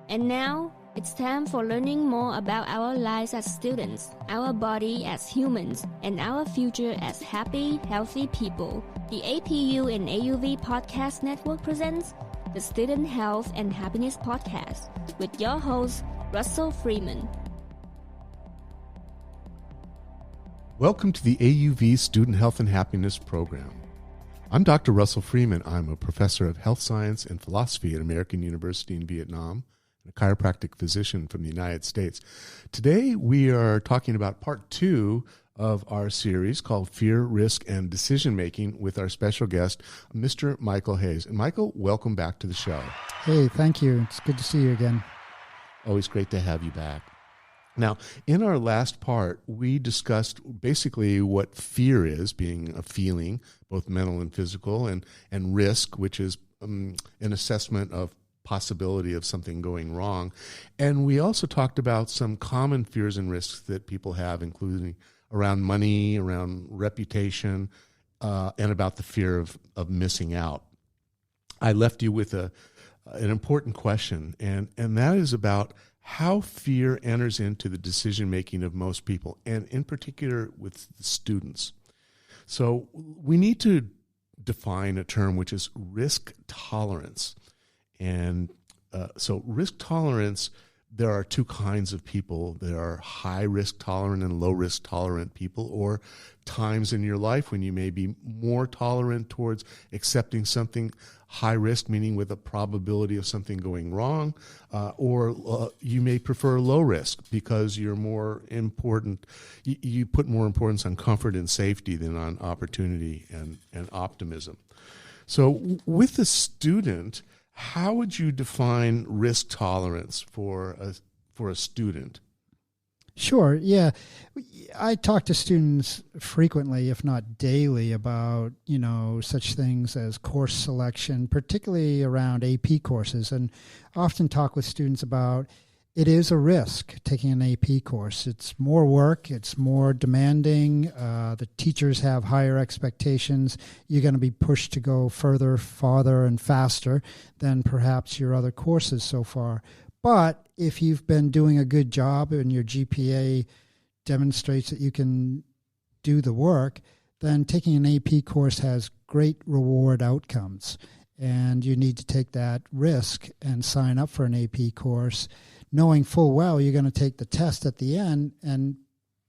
And now, it's time for learning more about our lives as students, our body as humans, and our future as happy, healthy people. The APU and AUV Podcast Network presents the Student Health and Happiness Podcast with your host, Russell Freeman. Welcome to the AUV Student Health and Happiness Program. I'm Dr. Russell Freeman. I'm a professor of health science and philosophy at American University in Vietnam, and a chiropractic physician from the United States. Today, we are talking about part 2 of our series called Fear, Risk, and Decision Making with our special guest, Mr. Michael Hayes. And Michael, welcome back to the show. Hey, thank you. It's good to see you again. Always great to have you back. Now, in our last part, we discussed basically what fear is, being a feeling, both mental and physical, and risk, which is an assessment of possibility of something going wrong. And we also talked about some common fears and risks that people have, including around money, around reputation, and about the fear of missing out. I left you with an important question, and that is about how fear enters into the decision-making of most people, and in particular with students. So we need to define a term which is risk tolerance. And so risk tolerance, there are two kinds of people. There are high-risk tolerant and low-risk tolerant people, or times in your life when you may be more tolerant towards accepting something high risk, meaning with a probability of something going wrong, or you may prefer low risk because you're more important. You put more importance on comfort and safety than on opportunity and optimism. So with a student, how would you define risk tolerance for a student? Sure, yeah. I talk to students frequently, if not daily, about, such things as course selection, particularly around AP courses, and often talk with students about it is a risk taking an AP course. It's more work, it's more demanding, the teachers have higher expectations, you're going to be pushed to go further, farther, and faster than perhaps your other courses so far. But if you've been doing a good job and your GPA demonstrates that you can do the work, then taking an AP course has great reward outcomes. And you need to take that risk and sign up for an AP course, knowing full well you're going to take the test at the end. And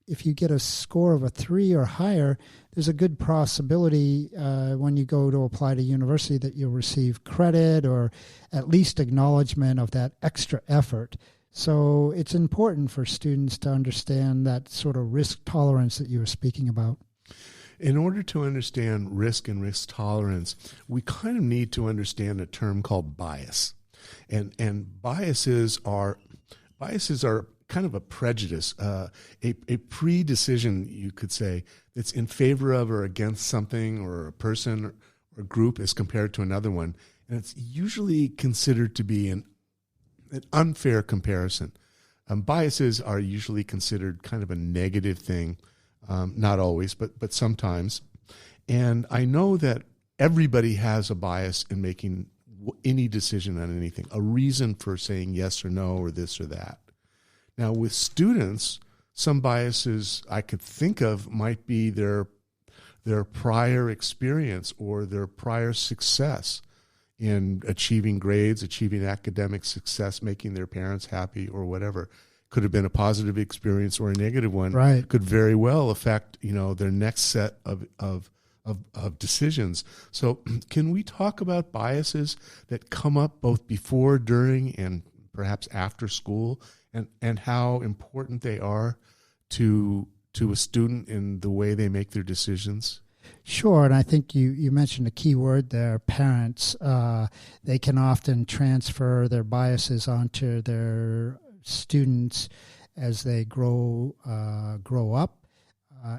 if you get a score of a 3 or higher, there's a good possibility when you go to apply to university that you'll receive credit or at least acknowledgement of that extra effort. So it's important for students to understand that sort of risk tolerance that you were speaking about. In order to understand risk and risk tolerance, we kind of need to understand a term called bias. And biases are kind of a prejudice, a pre-decision, you could say, that's in favor of or against something or a person or group as compared to another one. And it's usually considered to be an unfair comparison. Biases are usually considered kind of a negative thing, not always, but sometimes. And I know that everybody has a bias in making any decision on anything, a reason for saying yes or no or this or that. Now, with students, some biases I could think of might be their prior experience or their prior success in achieving grades, achieving academic success, making their parents happy or whatever. Could have been a positive experience or a negative one. Right. Could very well affect, their next set of decisions. So can we talk about biases that come up both before, during, and perhaps after school, and how important they are to a student in the way they make their decisions? Sure, and I think you mentioned a key word there, parents. They can often transfer their biases onto their students as they grow up,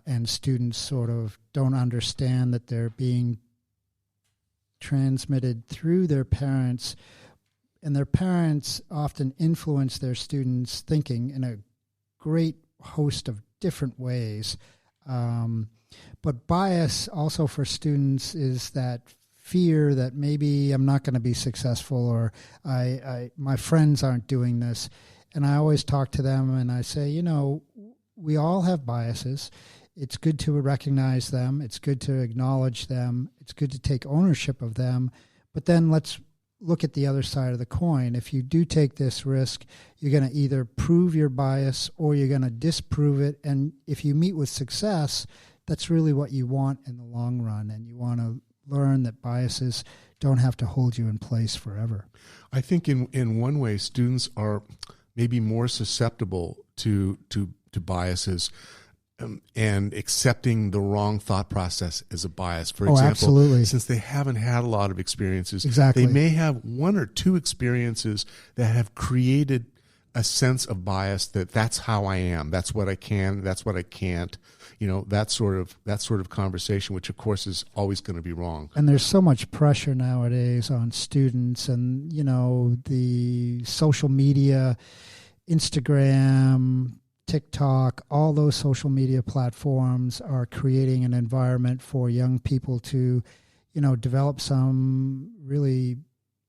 and students sort of don't understand that they're being transmitted through their parents, and their parents often influence their students' thinking in a great host of different ways. But bias also for students is that fear that maybe I'm not going to be successful, or my friends aren't doing this. And I always talk to them and I say, we all have biases. It's good to recognize them. It's good to acknowledge them. It's good to take ownership of them. But then let's look at the other side of the coin. If you do take this risk, you're going to either prove your bias or you're going to disprove it. And if you meet with success, that's really what you want in the long run. And you want to learn that biases don't have to hold you in place forever. I think in one way, students are maybe more susceptible to biases and accepting the wrong thought process as a bias. For example, absolutely. Since they haven't had a lot of experiences, exactly. They may have one or two experiences that have created a sense of bias that's how I am, that's what I can, that's what I can't. That sort of conversation, which of course is always going to be wrong. And there's so much pressure nowadays on students, and the social media, Instagram, TikTok, all those social media platforms are creating an environment for young people to, develop some really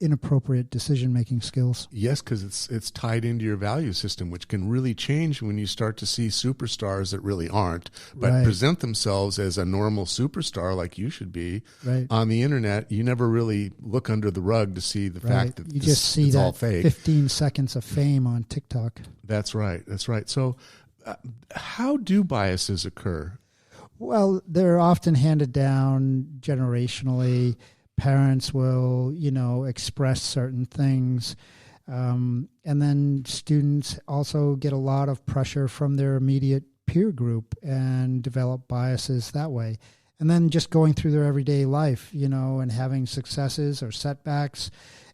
inappropriate decision-making skills. Yes, because it's tied into your value system, which can really change when you start to see superstars that really aren't, but right. present themselves as a normal superstar like you should be. Right. On the internet, you never really look under the rug to see the fact that you just see it's that all fake. 15 seconds of fame on TikTok. That's right. So how do biases occur? Well, they're often handed down generationally. Parents will, express certain things. And then students also get a lot of pressure from their immediate peer group and develop biases that way. And then just going through their everyday life, and having successes or setbacks,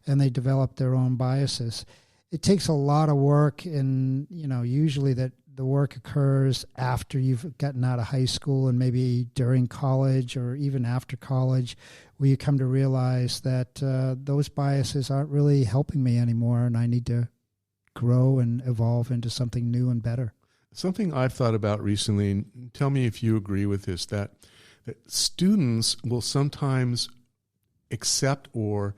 and they develop their own biases. It takes a lot of work, and, usually that the work occurs after you've gotten out of high school and maybe during college or even after college, where you come to realize that those biases aren't really helping me anymore, and I need to grow and evolve into something new and better. Something I've thought about recently, and tell me if you agree with this, that students will sometimes accept or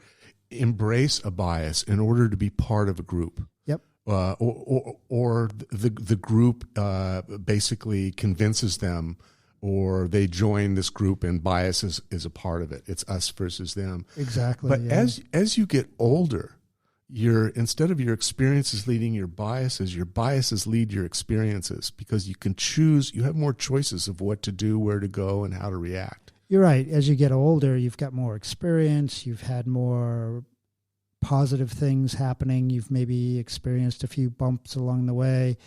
embrace a bias in order to be part of a group. Yep. Or the group basically convinces them, or they join this group and bias is a part of it. It's us versus them. Exactly. But yeah. as you get older, instead of your experiences leading your biases lead your experiences, because you can choose. You have more choices of what to do, where to go, and how to react. You're right. As you get older, you've got more experience. You've had more positive things happening. You've maybe experienced a few bumps along the way,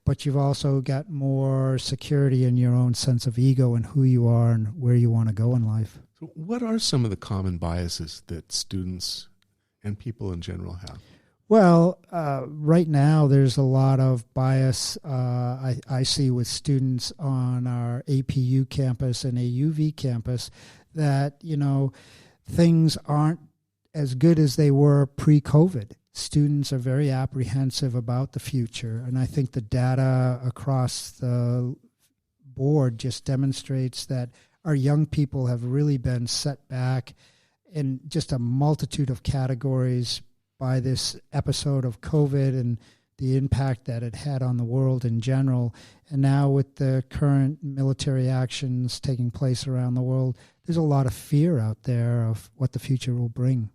but you've also got more security in your own sense of ego and who you are and where you want to go in life. So what are some of the common biases that students and people in general have? Well, right now there's a lot of bias I see with students on our APU campus and AUV campus, that, things aren't as good as they were pre-COVID. Students are very apprehensive about the future, and I think the data across the board just demonstrates that our young people have really been set back in just a multitude of categories by this episode of COVID and the impact that it had on the world in general. And now with the current military actions taking place around the world, there's a lot of fear out there of what the future will bring.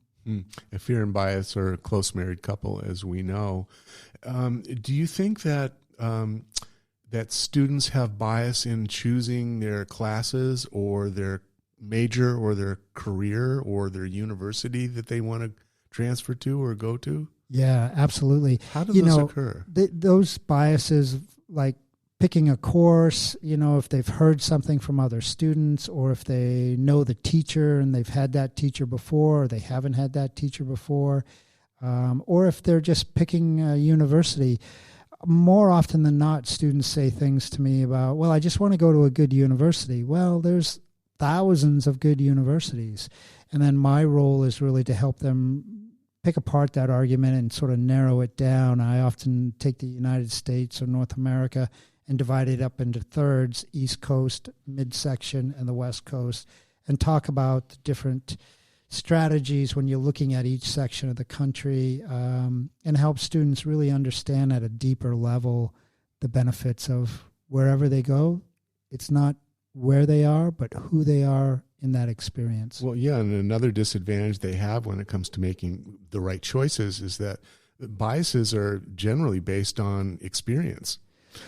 Fear and bias are a close married couple, as we know. Do you think that that students have bias in choosing their classes or their major or their career or their university that they want to transfer to or go to? Yeah, absolutely. How do those occur? Those biases, like picking a course, if they've heard something from other students, or if they know the teacher and they've had that teacher before, or they haven't had that teacher before, or if they're just picking a university. More often than not, students say things to me about, well, I just want to go to a good university. Well, there's thousands of good universities. And then my role is really to help them pick apart that argument and sort of narrow it down. I often take the United States or North America and divide it up into thirds: East Coast, midsection, and the West Coast, and talk about the different strategies when you're looking at each section of the country, and help students really understand at a deeper level the benefits of wherever they go. It's not where they are, but who they are in that experience. Well, yeah, and another disadvantage they have when it comes to making the right choices is that biases are generally based on experience.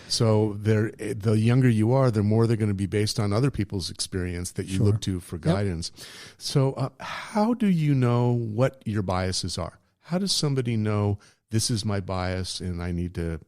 So the younger you are, the more they're going to be based on other people's experience that you look to for guidance. Yep. So how do you know what your biases are? How does somebody know this is my bias and I need to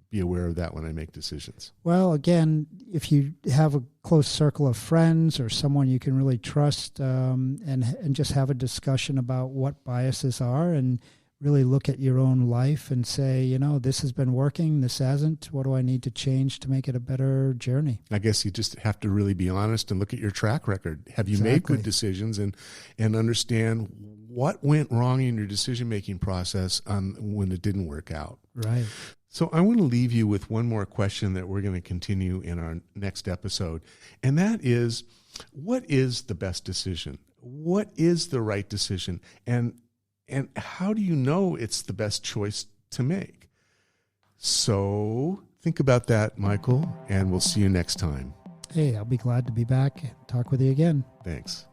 be aware of that when I make decisions? Well, again, if you have a close circle of friends or someone you can really trust, and just have a discussion about what biases are, and really look at your own life and say, this has been working, this hasn't. What do I need to change to make it a better journey? I guess you just have to really be honest and look at your track record. Have you made good decisions and understand what went wrong in your decision-making process when it didn't work out? Right. So I want to leave you with one more question that we're going to continue in our next episode. And that is, what is the best decision? What is the right decision? And how do you know it's the best choice to make? So think about that, Michael, and we'll see you next time. Hey, I'll be glad to be back and talk with you again. Thanks.